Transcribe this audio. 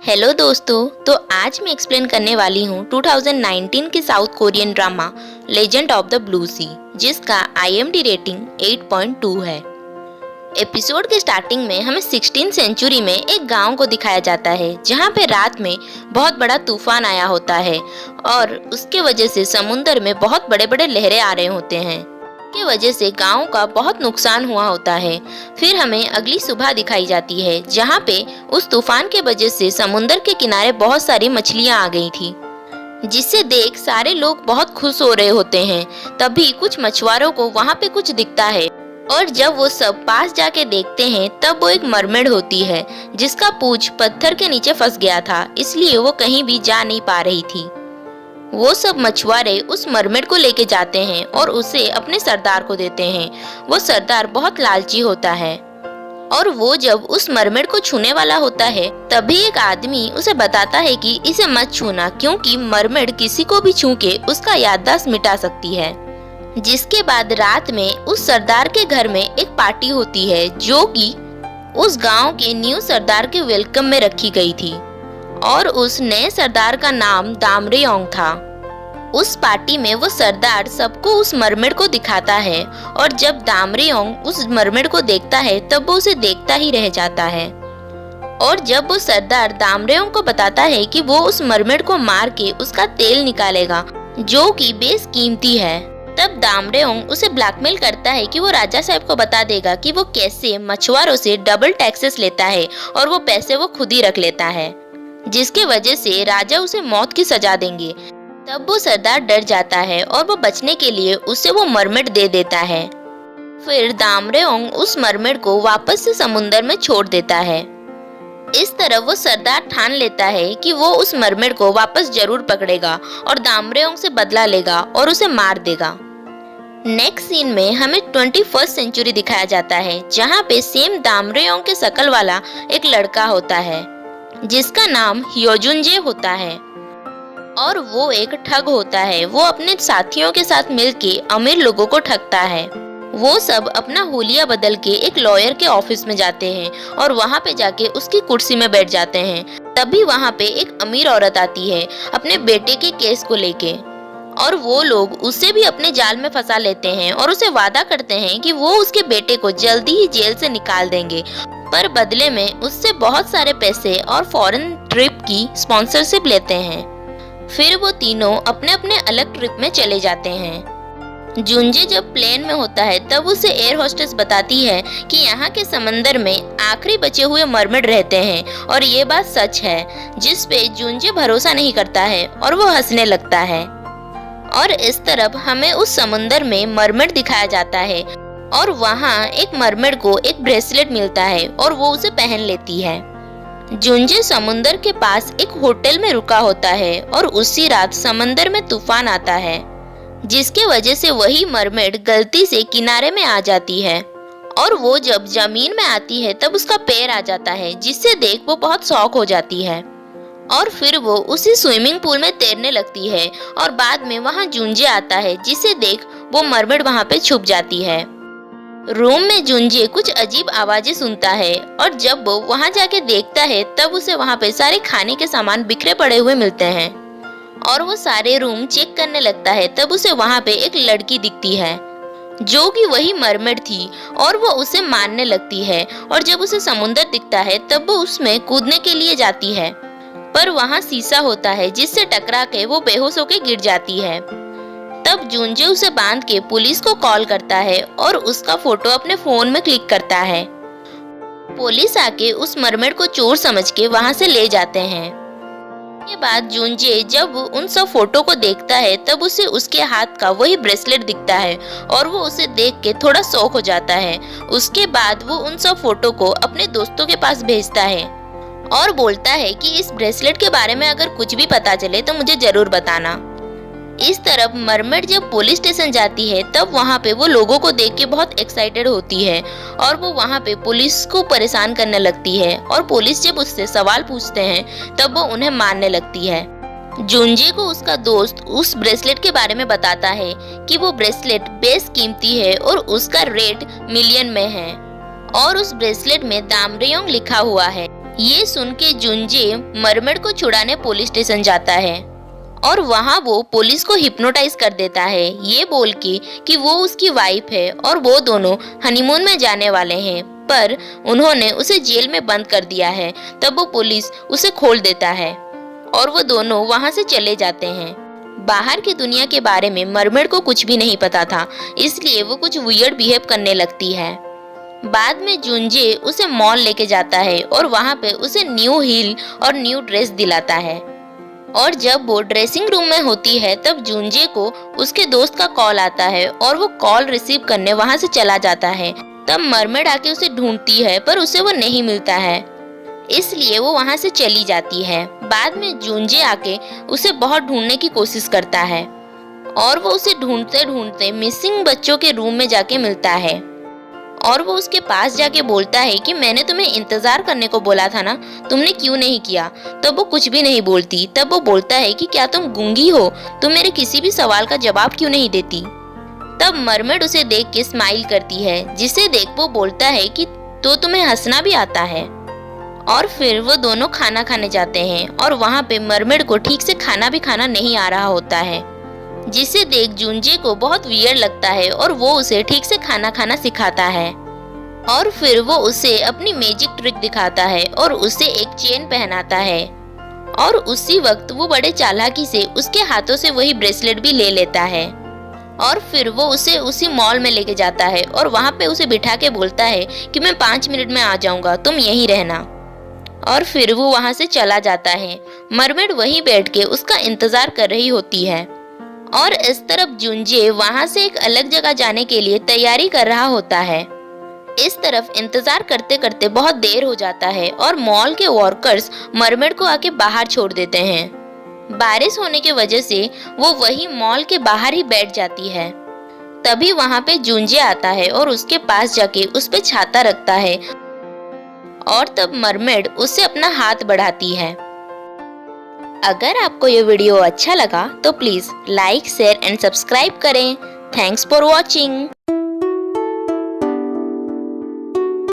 Hello दोस्तों, तो आज मैं एक्सप्लेन करने वाली हूँ 2019 के South Korean drama legend of the blue sea, जिसका IMDb रेटिंग 8.2 है। एपिसोड के स्टार्टिंग में हमें 16th सेंचुरी में एक गांव को दिखाया जाता है, जहां पे रात में बहुत बड़ा तूफान आया होता है और उसके वजह से समुद्र में बहुत बड़े बड़े लहरें आ रहे होते हैं। की वजह से गांव का बहुत नुकसान हुआ होता है। फिर हमें अगली सुबह दिखाई जाती है, जहां पे उस तूफान के वजह से समुद्र के किनारे बहुत सारी मछलियां आ गई थी, जिससे देख सारे लोग बहुत खुश हो रहे होते हैं। तभी कुछ मछुआरों को वहां पे कुछ दिखता है और जब वो सब पास जाके देखते हैं तब वो एक मरमेड होती है, जिसका पूंछ पत्थर के नीचे फंस गया था, इसलिए वो कहीं भी जा नहीं पा रही थी। वो सब मछुआरे उस मरमेड को लेके जाते हैं और उसे अपने सरदार को देते हैं। वो सरदार बहुत लालची होता है और वो जब उस मरमेड को छूने वाला होता है तभी एक आदमी उसे बताता है कि इसे मत छूना, क्योंकि मरमेड किसी को भी छू के उसका याददाश्त मिटा सकती है। जिसके बाद रात में उस सरदार के घर में एक पार्टी होती है, जो कि उस गांव के न्यू सरदार के वेलकम में रखी गई थी और उस नए सरदार का नाम दामरेओंग था। उस पार्टी में वो सरदार सबको उस मरमेड को दिखाता है और जब दामरेओंग उस मरमेड को देखता है तब वो उसे देखता ही रह जाता है। और जब वो सरदार दामरेओंग को बताता है कि वो उस मरमेड को मार के उसका तेल निकालेगा, जो कि बेस कीमती है, तब दामरेओंग उसे ब्लैकमेल करता है कि वो राजा साहब को बता देगा कि वो कैसे मछुआरों से डबल टैक्सेस लेता है और वो पैसे वो खुद ही रख लेता है, जिसके वजह से राजा उसे मौत की सजा देंगे। तब वो सरदार डर जाता है और वो बचने के लिए उसे वो मरमेड दे देता है। फिर दामरेओंग उस मरमेड को वापस से समुद्र में छोड़ देता है। इस तरह वो सरदार ठान लेता है कि वो उस मरमेड को वापस जरूर पकड़ेगा और दामरेओंग से बदला लेगा और उसे मार देगा। नेक्स्ट सीन में हमें 21st सेंचुरी दिखाया जाता है, जहाँ पे सेम दामरेओंग के शकल वाला एक लड़का होता है, जिसका नाम ह्योजुनजे होता है और वो एक ठग होता है। वो अपने साथियों के साथ मिलके अमीर लोगों को ठगता है। वो सब अपना हुलिया बदल के एक लॉयर के ऑफिस में जाते हैं और वहाँ पे जाके उसकी कुर्सी में बैठ जाते हैं। तभी वहाँ पे एक अमीर औरत आती है अपने बेटे के केस को लेके और वो लोग उसे भी अपने जाल में फंसा लेते हैं और उसे वादा करते हैं कि वो उसके बेटे को जल्दी ही जेल से निकाल देंगे, पर बदले में उससे बहुत सारे पैसे और फॉरेन ट्रिप की स्पॉन्सरशिप लेते हैं। फिर वो तीनों अपने अपने अलग ट्रिप में चले जाते हैं। जुंजे जब प्लेन में होता है तब उसे एयर होस्टेस बताती है कि यहाँ के समंदर में आखिरी बचे हुए मरमेड रहते हैं और ये बात सच है, जिस पे जुंजे भरोसा नहीं करता है और वो हंसने लगता है। और इस तरफ हमें उस समुंदर में मरमेड दिखाया जाता है और वहाँ एक मरमेड को एक ब्रेसलेट मिलता है और वो उसे पहन लेती है। जुंजे समुंदर के पास एक होटल में रुका होता है और उसी रात समंदर में तूफान आता है, जिसके वजह से वही मरमेड गलती से किनारे में आ जाती है और वो जब जमीन में आती है तब उसका पैर आ जाता है, जिससे देख वो बहुत शॉक हो जाती है और फिर वो उसी स्विमिंग पूल में तैरने लगती है और बाद में वहाँ जुंजे आता है, जिसे देख वो मरमेड वहाँ पे छुप जाती है। रूम में जुंजे कुछ अजीब आवाजें सुनता है और जब वो वहाँ जाके देखता है तब उसे वहाँ पे सारे खाने के सामान बिखरे पड़े हुए मिलते हैं और वो सारे रूम चेक करने लगता है। तब उसे वहाँ पे एक लड़की दिखती है, जो कि वही मरमेड थी और वो उसे मारने लगती है और जब उसे समुंदर दिखता है तब वो उसमें कूदने के लिए जाती है, पर वहाँ शीशा होता है, जिससे टकरा के वो बेहोश होकर गिर जाती है। तब जुंजे उसे बांध के पुलिस को कॉल करता है और उसका फोटो अपने फोन में क्लिक करता है। पुलिस आके उस मरमेड को चोर समझ के वहां से ले जाते हैं। के बाद जुंजे जब उन सब फोटो को देखता है तब उसे उसके हाथ का वही ब्रेसलेट दिखता है और वो उसे देख के थोड़ा शॉक हो जाता है। उसके बाद वो उन सब फोटो को अपने दोस्तों के पास भेजता है और बोलता है कि इस ब्रेसलेट के बारे में अगर कुछ भी पता चले तो मुझे जरूर बताना। इस तरफ मरमेड जब पुलिस स्टेशन जाती है तब वहाँ पे वो लोगों को देख के बहुत एक्साइटेड होती है और वो वहाँ पे पुलिस को परेशान करने लगती है और पुलिस जब उससे सवाल पूछते हैं तब वो उन्हें मारने लगती है। जुंजे को उसका दोस्त उस ब्रेसलेट के बारे में बताता है कि वो ब्रेसलेट बेस कीमती है और उसका रेट मिलियन में है और उस ब्रेसलेट में दामरेओंग लिखा हुआ है, ये सुन के जुंजे मरमेड को छुड़ाने पुलिस स्टेशन जाता है और वहाँ वो पुलिस को हिप्नोटाइज कर देता है ये बोल के कि वो उसकी वाइफ है और वो दोनों हनीमून में जाने वाले हैं, पर उन्होंने उसे जेल में बंद कर दिया है। तब वो पुलिस उसे खोल देता है और वो दोनों वहाँ से चले जाते हैं। बाहर की दुनिया के बारे में मरमेड को कुछ भी नहीं पता था, इसलिए वो कुछ वियर्ड बिहेव करने लगती है। बाद में जुंजे उसे मॉल लेके जाता है और वहाँ पे उसे न्यू हील और न्यू ड्रेस दिलाता है। और जब वो ड्रेसिंग रूम में होती है तब जुंजे को उसके दोस्त का कॉल आता है और वो कॉल रिसीव करने वहाँ से चला जाता है। तब मरमेड आके उसे ढूंढती है पर उसे वो नहीं मिलता है, इसलिए वो वहाँ से चली जाती है। बाद में जुंजे आके उसे बहुत ढूंढने की कोशिश करता है और वो उसे ढूंढते ढूंढते मिसिंग बच्चों के रूम में जाके मिलता है और वो उसके पास जाके बोलता है कि मैंने तुम्हें इंतजार करने को बोला था ना, तुमने क्यों नहीं किया। तब वो कुछ भी नहीं बोलती। तब वो बोलता है कि क्या तुम गूंगी हो, तुम मेरे किसी भी सवाल का जवाब क्यों नहीं देती। तब मरमेड उसे देख के स्माइल करती है, जिसे देख वो बोलता है कि तो तुम्हें हंसना भी आता है। और फिर वो दोनों खाना खाने जाते हैं और वहाँ पे मरमेड को ठीक से खाना भी खाना नहीं आ रहा होता है, जिसे देख जुंजे को बहुत वियर्ड लगता है और वो उसे ठीक से खाना खाना सिखाता है। और फिर वो उसे अपनी मैजिक ट्रिक दिखाता है और उसे एक चेन पहनाता है और उसी वक्त वो बड़े चालाकी से उसके हाथों से वही ब्रेसलेट भी ले लेता है। और फिर वो उसे उसी मॉल में लेके जाता है और वहाँ पे उसे बिठा के बोलता है कि मैं 5 मिनट में आ जाऊंगा, तुम यहीं रहना। और फिर वो वहाँ से चला जाता है। मरमेड वहीं बैठ के उसका इंतजार कर रही होती है और इस तरफ जुंजे वहाँ से एक अलग जगह जाने के लिए तैयारी कर रहा होता है। इस तरफ इंतजार करते करते बहुत देर हो जाता है और मॉल के वर्कर्स मरमेड को आके बाहर छोड़ देते हैं। बारिश होने की वजह से वो वही मॉल के बाहर ही बैठ जाती है। तभी वहाँ पे जुंजे आता है और उसके पास जाके उस पे छाता रखता है और तब मरमेड उससे अपना हाथ बढ़ाती है। अगर आपको ये वीडियो अच्छा लगा तो please like, share and subscribe करें। Thanks for watching.